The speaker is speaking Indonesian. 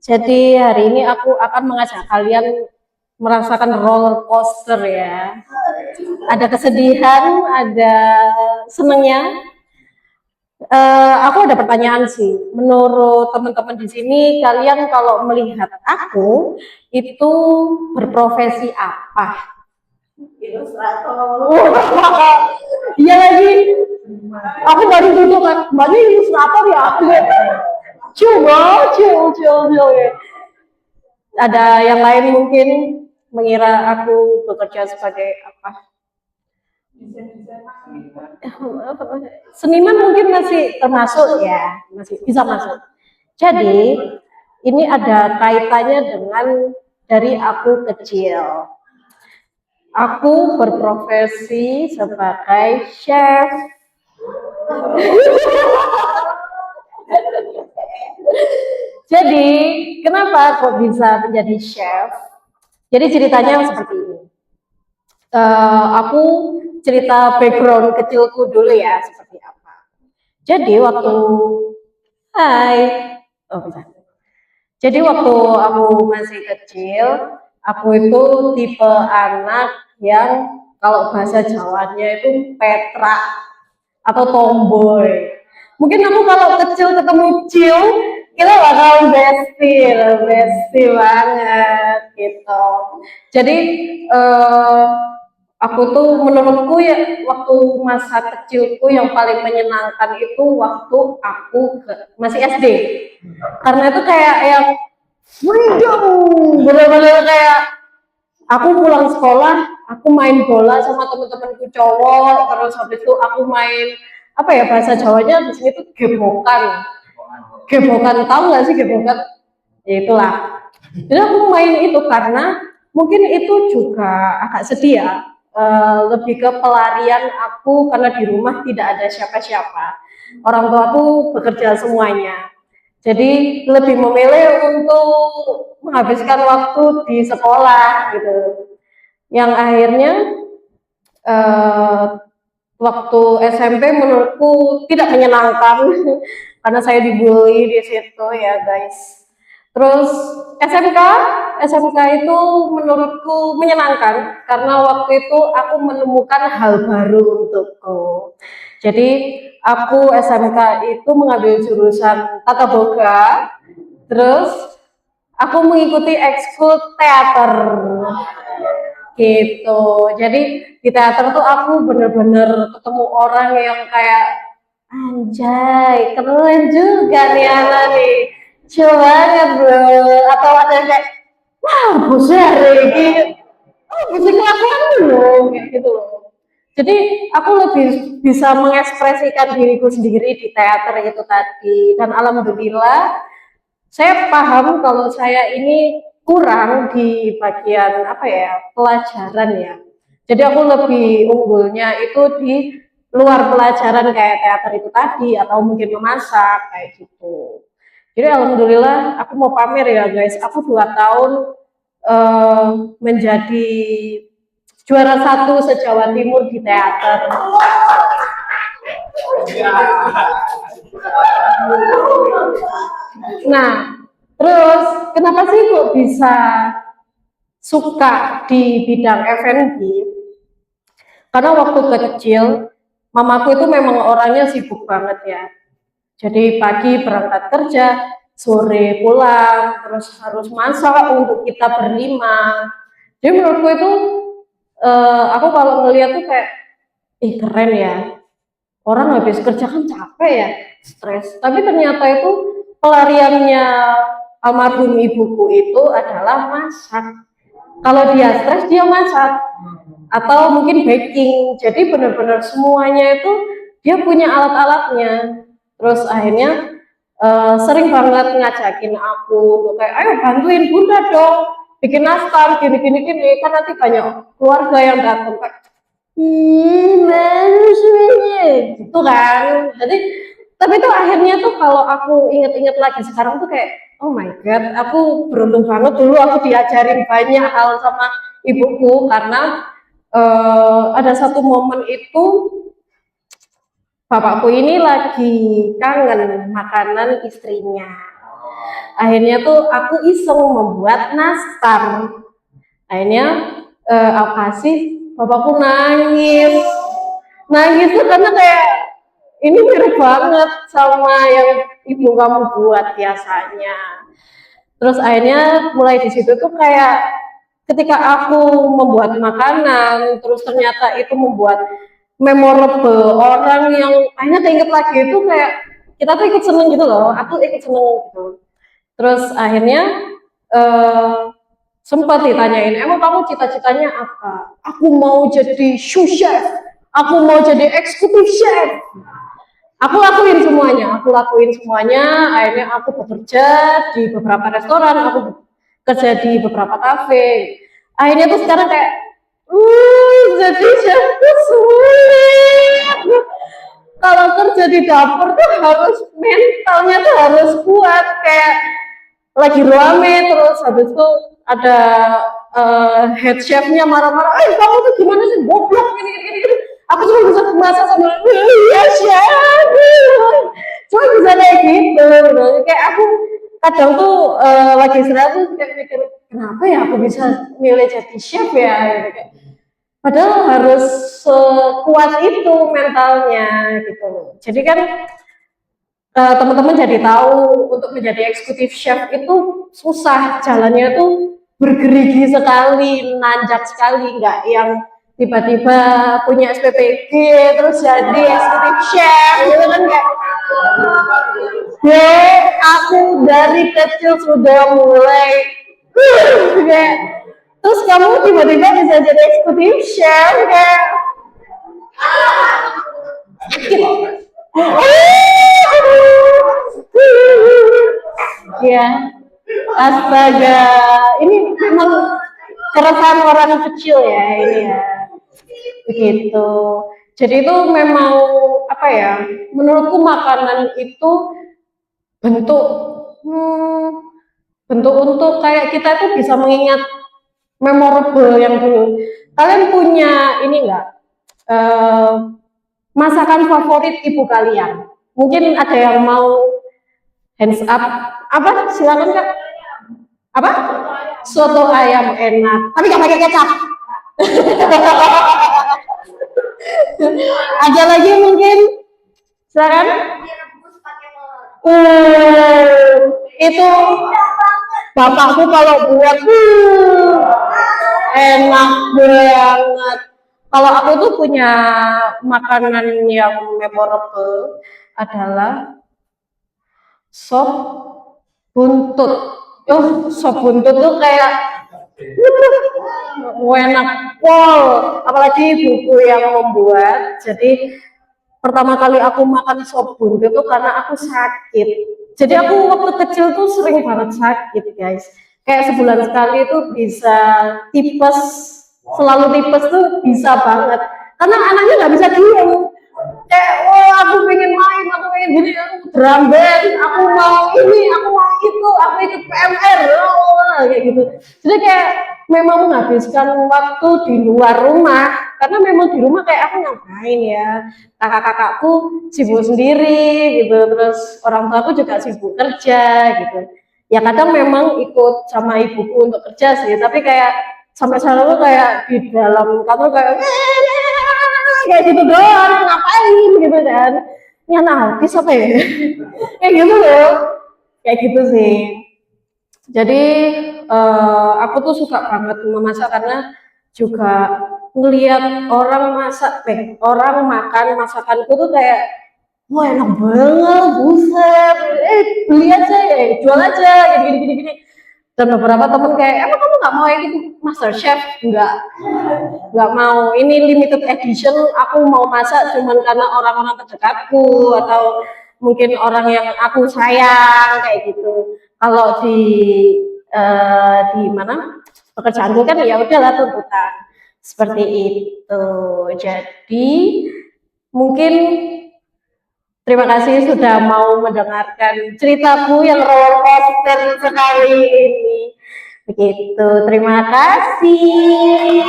Jadi hari ini aku akan mengajak kalian merasakan roller coaster ya. Ada kesedihan, ada senengnya. Aku ada pertanyaan sih. Menurut teman-teman di sini, kalian kalau melihat aku itu berprofesi apa? Ilustrator. Iya lagi. Aku baru duduk kan, mbak ini ilustrator ya. Coba, coba, ya. Ada yang lain mungkin mengira aku bekerja sebagai apa? Seniman mungkin masih termasuk ya, masih bisa masuk. Jadi ini ada kaitannya dengan dari aku kecil. Aku berprofesi sebagai chef. Jadi kenapa kok bisa menjadi chef? Jadi ceritanya seperti ini. Aku cerita background kecilku dulu ya seperti apa. Jadi waktu Hai, oh bisa. Jadi waktu aku masih kecil, aku itu tipe anak yang kalau bahasa Jawanya itu Petra atau tomboy. Mungkin aku kalau kecil ketemu Cil, kita bakal bestie banget gitu. Jadi eh, aku tuh menurutku ya waktu masa kecilku yang paling menyenangkan itu waktu aku masih SD. Karena itu kayak yang freedom, bener-bener kayak aku pulang sekolah, aku main bola sama temen-temenku cowok, terus habis itu aku main apa ya bahasa Jawanya di sini tuh gebokan. Gebokan tahu nggak sih gebokan? Ya itulah. Jadi aku main itu karena mungkin itu juga agak sedih ya. Lebih ke pelarian aku karena di rumah tidak ada siapa-siapa. Orang tua aku bekerja semuanya. Jadi lebih memilih untuk menghabiskan waktu di sekolah gitu. Yang akhirnya eh, waktu SMP menurutku tidak menyenangkan karena saya dibully di situ ya guys. Terus SMK, SMK itu menurutku menyenangkan karena waktu itu aku menemukan hal baru untukku. Jadi aku SMK itu mengambil jurusan tata boga, terus aku mengikuti ekskul teater gitu. Jadi di teater tuh aku bener-bener ketemu orang yang kayak anjay keren juga nih anak nih, chill banget bro. Atau ada yang kayak wah buset gitu, oh bisa kelakuan loh gitu loh. Jadi aku lebih bisa mengekspresikan diriku sendiri di teater itu tadi, dan alhamdulillah saya paham kalau saya ini kurang di bagian apa ya pelajaran ya. Jadi aku lebih unggulnya itu di luar pelajaran kayak teater itu tadi atau mungkin memasak kayak gitu. Jadi alhamdulillah aku mau pamer ya guys. Aku 2 tahun menjadi juara 1 se-Jawa Timur di teater. Nah, terus kenapa sih kok bisa suka di bidang F&B? Karena waktu kecil, mamaku itu memang orangnya sibuk banget ya. Jadi pagi berangkat kerja, sore pulang, terus harus masak untuk kita berlima. Jadi menurutku itu, aku kalau ngeliat tuh kayak, ih keren ya, orang habis kerja kan capek ya, stres. Tapi ternyata itu pelariannya almarhum ibuku itu adalah masak. Kalau dia stres dia masak atau mungkin baking. Jadi benar-benar semuanya itu dia punya alat-alatnya. Terus akhirnya sering banget ngajakin aku untuk kayak ayo bantuin bunda dong bikin nastar gini kan nanti banyak keluarga yang datang kayak manusianya gitu kan. Jadi tapi tuh akhirnya tuh kalau aku inget-inget lagi sekarang tuh kayak oh my god aku beruntung banget dulu aku diajarin banyak hal sama ibuku karena ada satu momen itu bapakku ini lagi kangen makanan istrinya. Akhirnya tuh aku iseng membuat nastar. Akhirnya aku kasih, bapakku nangis. Nangis tuh karena kayak ini mirip banget sama yang ibu kamu buat biasanya. Terus akhirnya mulai di situ tuh kayak ketika aku membuat makanan, terus ternyata itu membuat memorable orang yang akhirnya keinget lagi itu kayak kita tuh ikut seneng gitu loh. Aku ikut seneng gitu. Terus akhirnya eh, sempat ditanyain, emang kamu cita-citanya apa? Aku mau jadi sous chef, aku mau jadi eksekutif chef. Aku lakuin semuanya. Akhirnya aku bekerja di beberapa restoran, aku kerja di beberapa kafe. Akhirnya tuh sekarang kayak, jadi chef tuh sulit. Kalau kerja di dapur tuh harus mentalnya tuh harus kuat, kayak lagi rame terus habis itu ada head chefnya marah-marah, kamu tuh gimana sih goblok gini. Aku cuma bisa masak sama iya chef, cuma bisa kayak gitu. Kayak aku kadang tuh lagi istirahat tuh kayak mikir kenapa ya aku bisa milih jadi chef ya gitu. Padahal harus sekuat itu mentalnya gitu. Jadi kan teman-teman jadi tahu untuk menjadi eksekutif chef itu susah, jalannya tuh bergerigi sekali, nanjak sekali, nggak yang tiba-tiba punya SPPG terus jadi eksekutif chef gitu kan kayak aku dari kecil sudah mulai kayak terus kamu tiba-tiba bisa jadi eksekutif chef kayak ya, astaga, ini memang keresahan orang kecil ya ini ya, begitu. Jadi itu memang apa ya? Menurutku makanan itu bentuk bentuk untuk kayak kita tuh bisa mengingat memorable yang dulu. Kalian punya ini enggak? Masakan favorit ibu kalian? Mungkin ada yang mau hands up. Apa? Silakan Kak. Apa? Soto ayam enak. Tapi nggak pakai kecap. Ada lagi mungkin? Silakan. Itu bapakku kalau buat enak banget. Kalau aku tuh punya makanan yang memorable adalah sop buntut. Sop buntut tuh kayak enak pol. Apalagi ibuku yang membuat. Jadi pertama kali aku makan sop buntut tuh karena aku sakit. Jadi aku waktu kecil tuh sering banget sakit guys. Kayak sebulan sekali tuh bisa tipes, selalu tipes tuh bisa banget. Karena anaknya nggak bisa diem. Kayak, aku pengen main, aku pengen gini, aku drum band, aku mau ini, aku mau itu, aku ikut PMR, kayak gitu. Jadi kayak memang menghabiskan waktu di luar rumah, karena memang di rumah kayak aku ngapain ya, kakak-kakakku sibuk sendiri gitu, terus orang tuaku juga sibuk kerja gitu. Ya kadang memang ikut sama ibuku untuk kerja sih, tapi kayak sampai selalu kayak di dalam kantor kayak gitu doang, ngapain gitu kan. Ini anak autis apa ya? Kayak gitu loh. Kayak gitu sih. Jadi aku tuh suka banget memasak karena juga ngelihat orang masak, orang makan masakanku tuh kayak wah enak banget, buset, beli aja ya, jual aja, gini. Dan beberapa temen kayak, emang kamu nggak mau ikut Master Chef? Nggak mau. Ini limited edition, aku mau masak cuman karena orang-orang terdekatku atau mungkin orang yang aku sayang kayak gitu. Kalau di mana pekerjaanku kan ya udahlah tuntutan seperti itu. Jadi mungkin terima kasih sudah mau mendengarkan ceritaku yang roller coaster sekali ini. Begitu, terima kasih.